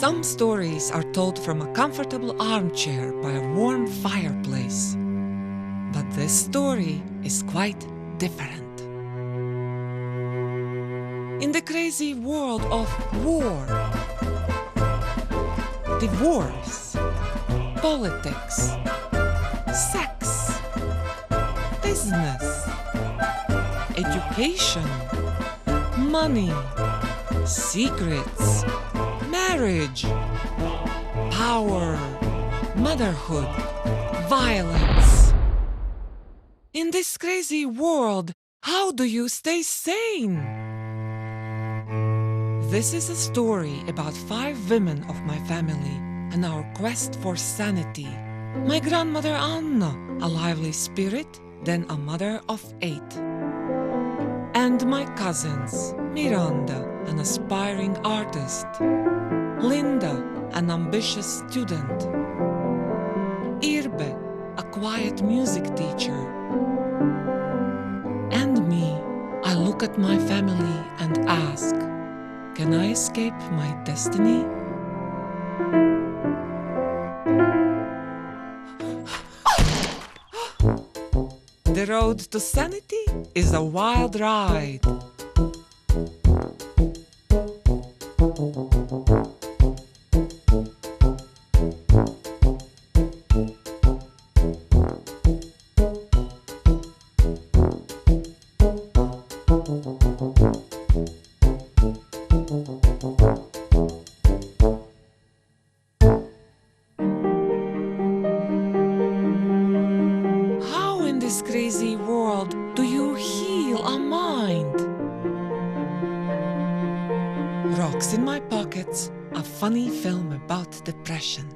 Some stories are told from a comfortable armchair by a warm fireplace. But this story is quite different. In the crazy world of war, divorce, politics, sex, business, education, money, secrets, marriage, power, motherhood, violence. In this crazy world, how do you stay sane? This is a story about 5 women of my family and our quest for sanity. My grandmother Anna, a lively spirit, then a mother of 8. And my cousins, Miranda, an aspiring artist, Linda, an ambitious student, Irbe, a quiet music teacher, and me. I look at my family and ask, can I escape my destiny? The road to sanity is a wild ride. This crazy world, do you heal a mind? Rocks in my pockets, a funny film about depression.